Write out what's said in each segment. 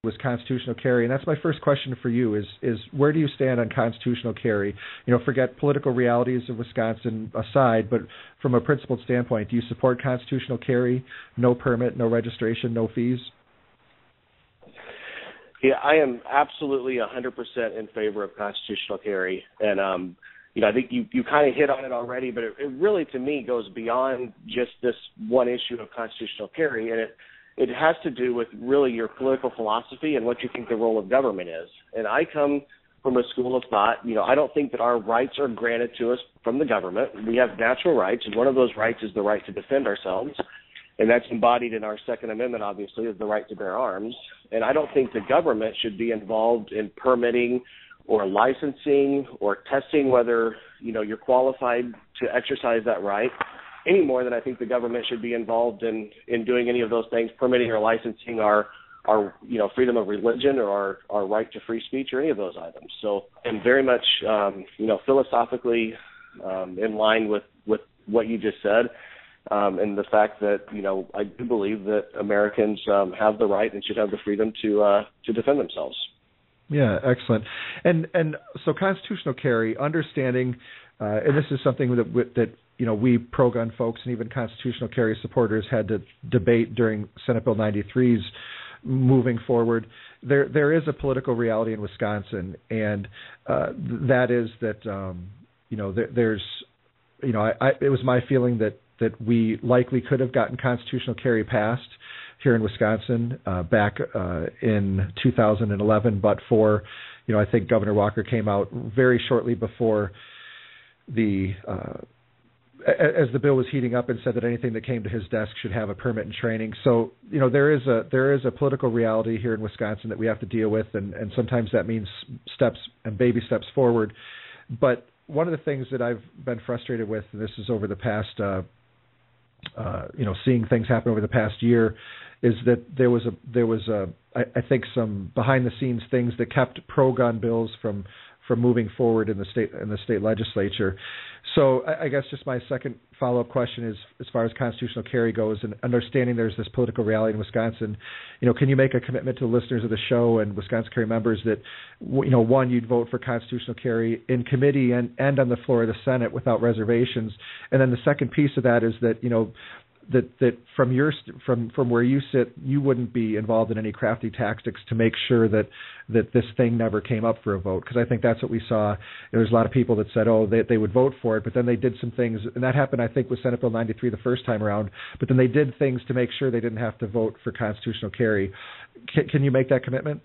was constitutional carry, and that's my first question for you: is where do you stand on constitutional carry? Forget political realities of Wisconsin aside, but from a principled standpoint, do you support constitutional carry? No permit, no registration, no fees. Yeah, I am absolutely 100% in favor of constitutional carry, and I think you kind of hit on it already, but it really, to me, goes beyond just this one issue of constitutional carry, and it has to do with really your political philosophy and what you think the role of government is. And I come from a school of thought, I don't think that our rights are granted to us from the government. We have natural rights, and one of those rights is the right to defend ourselves, and that's embodied in our Second Amendment, obviously, is the right to bear arms. And I don't think the government should be involved in permitting or licensing or testing whether, you're qualified to exercise that right, any more than I think the government should be involved in doing any of those things, permitting or licensing our freedom of religion or our right to free speech or any of those items. So I'm very much, philosophically in line with what you just said, and the fact that, I do believe that Americans have the right and should have the freedom to defend themselves. Yeah, excellent. And so constitutional carry, understanding, and this is something that we pro-gun folks and even constitutional carry supporters had to debate during Senate Bill 93's moving forward. There is a political reality in Wisconsin, and that is that there's it was my feeling that we likely could have gotten constitutional carry passed here in Wisconsin back in 2011, but for I think Governor Walker came out very shortly before as the bill was heating up and said that anything that came to his desk should have a permit and training. So, there is a political reality here in Wisconsin that we have to deal with, and sometimes that means steps and baby steps forward. But one of the things that I've been frustrated with, and this is over the past, seeing things happen over the past year, is that there was I think some behind the scenes things that kept pro-gun bills from moving forward in the state legislature. So I guess just my second follow-up question is, as far as constitutional carry goes, and understanding there's this political reality in Wisconsin, can you make a commitment to the listeners of the show and Wisconsin Carry members that, one, you'd vote for constitutional carry in committee and on the floor of the Senate without reservations, and then the second piece of that is that, that from where you sit, you wouldn't be involved in any crafty tactics to make sure that this thing never came up for a vote, because I think that's what we saw. There's a lot of people that said, they would vote for it, but then they did some things, and that happened, I think, with Senate Bill 93 the first time around, but then they did things to make sure they didn't have to vote for constitutional carry. Can you make that commitment?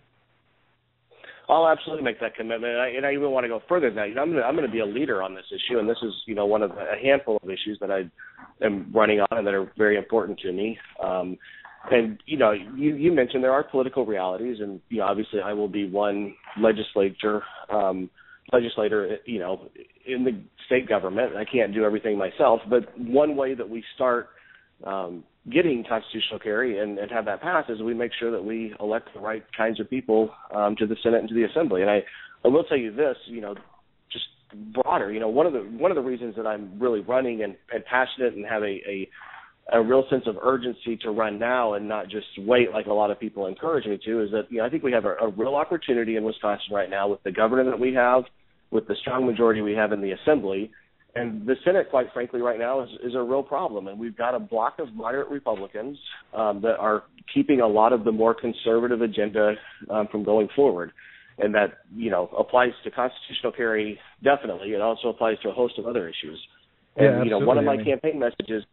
I'll absolutely make that commitment, and I even want to go further than that. I'm going to be a leader on this issue, and this is, one of a handful of issues that I am running on and that are very important to me. And you mentioned there are political realities, and obviously I will be one legislator, in the state government. I can't do everything myself, but one way that we start getting constitutional carry and have that pass is we make sure that we elect the right kinds of people to the Senate and to the Assembly. And I will tell you this, just broader, one of the reasons that I'm really running and passionate and have a real sense of urgency to run now and not just wait like a lot of people encourage me to is that, I think we have a real opportunity in Wisconsin right now with the governor that we have, with the strong majority we have in the Assembly. And the Senate, quite frankly, right now is a real problem. And we've got a block of moderate Republicans that are keeping a lot of the more conservative agenda from going forward. And that, applies to constitutional carry, definitely. It also applies to a host of other issues. And, one of my campaign messages,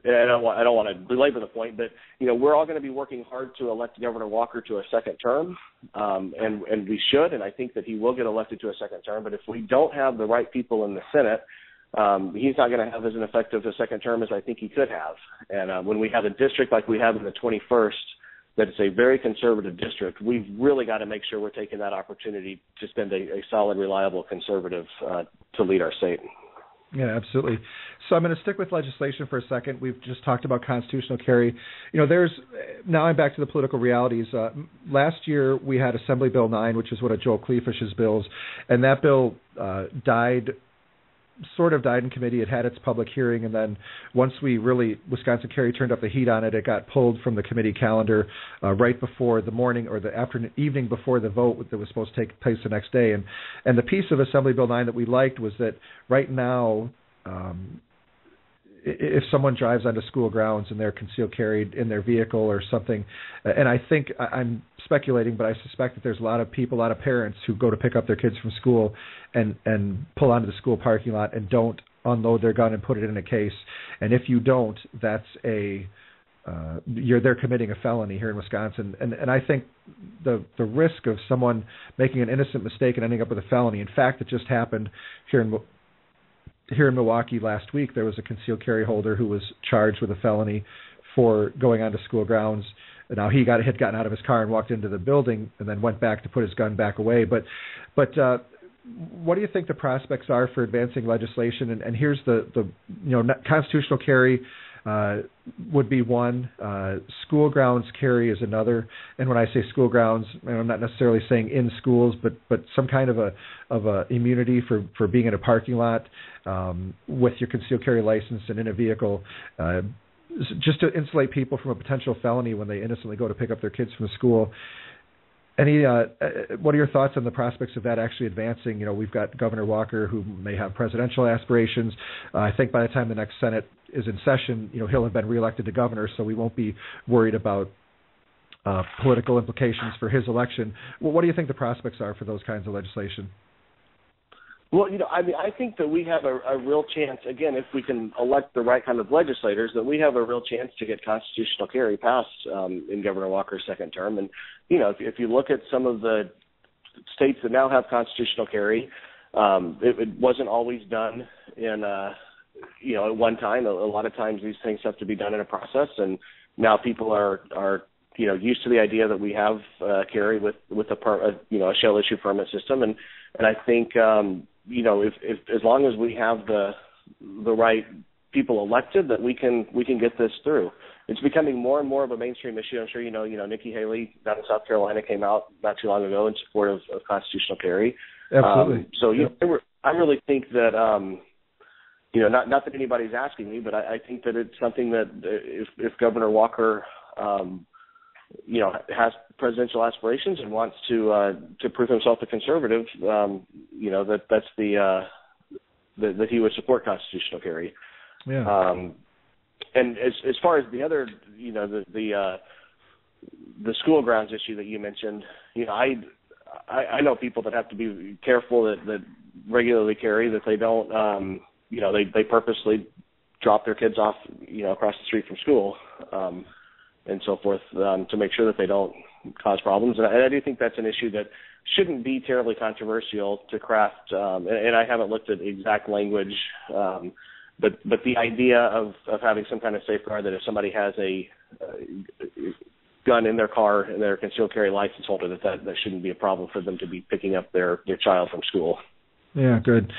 and I don't want to belabor the point, but, we're all going to be working hard to elect Governor Walker to a second term. And we should, and I think that he will get elected to a second term. But if we don't have the right people in the Senate, he's not going to have as an effective a second term as I think he could have. And when we have a district like we have in the 21st, that it's a very conservative district, we've really got to make sure we're taking that opportunity to send a solid, reliable conservative to lead our state. Yeah, absolutely. So I'm going to stick with legislation for a second. We've just talked about constitutional carry. Now I'm back to the political realities. Last year we had Assembly Bill 9, which is one of Joel Kleefish's bills, and that bill died sort of died in committee. It had its public hearing, and then once Wisconsin Carry turned up the heat on it, it got pulled from the committee calendar right before the morning or the evening before the vote that was supposed to take place the next day. And the piece of Assembly Bill 9 that we liked was that right now, if someone drives onto school grounds and they're concealed carried in their vehicle or something, and I think I'm speculating, but I suspect that there's a lot of people, a lot of parents who go to pick up their kids from school and pull onto the school parking lot and don't unload their gun and put it in a case. And if you don't, that's they're committing a felony here in Wisconsin. And I think the risk of someone making an innocent mistake and ending up with a felony, in fact, it just happened here in Milwaukee last week. There was a concealed carry holder who was charged with a felony for going onto school grounds. Now he had gotten out of his car and walked into the building and then went back to put his gun back away. But what do you think the prospects are for advancing legislation? And here's the constitutional carry would be one. School grounds carry is another. And when I say school grounds, I'm not necessarily saying in schools, but some kind of a immunity for being in a parking lot with your concealed carry license and in a vehicle, just to insulate people from a potential felony when they innocently go to pick up their kids from school. What are your thoughts on the prospects of that actually advancing? We've got Governor Walker, who may have presidential aspirations. I think by the time the next Senate is in session, he'll have been reelected to governor, so we won't be worried about political implications for his election. Well, what do you think the prospects are for those kinds of legislation? Well, I think that we have a real chance, again, if we can elect the right kind of legislators, that we have a real chance to get constitutional carry passed in Governor Walker's second term. And, if you look at some of the states that now have constitutional carry, it wasn't always done in, at one time. A lot of times these things have to be done in a process, and now people are used to the idea that we have carry with a shell issue permit system. And I think, if as long as we have the right people elected, that we can get this through. It's becoming more and more of a mainstream issue. I'm sure Nikki Haley down in South Carolina came out not too long ago in support of constitutional carry. Absolutely. I really think that not that anybody's asking me, but I think that it's something that if Governor Walker has presidential aspirations and wants to prove himself a conservative, that's that he would support constitutional carry. Yeah. And as far as the other, the school grounds issue that you mentioned, I know people that have to be careful that regularly carry, that they don't, they purposely drop their kids off, across the street from school. And so forth, to make sure that they don't cause problems. And I do think that's an issue that shouldn't be terribly controversial to craft. And I haven't looked at exact language, but the idea of having some kind of safeguard that if somebody has a gun in their car and their concealed carry license holder, that shouldn't be a problem for them to be picking up their child from school. Yeah, good.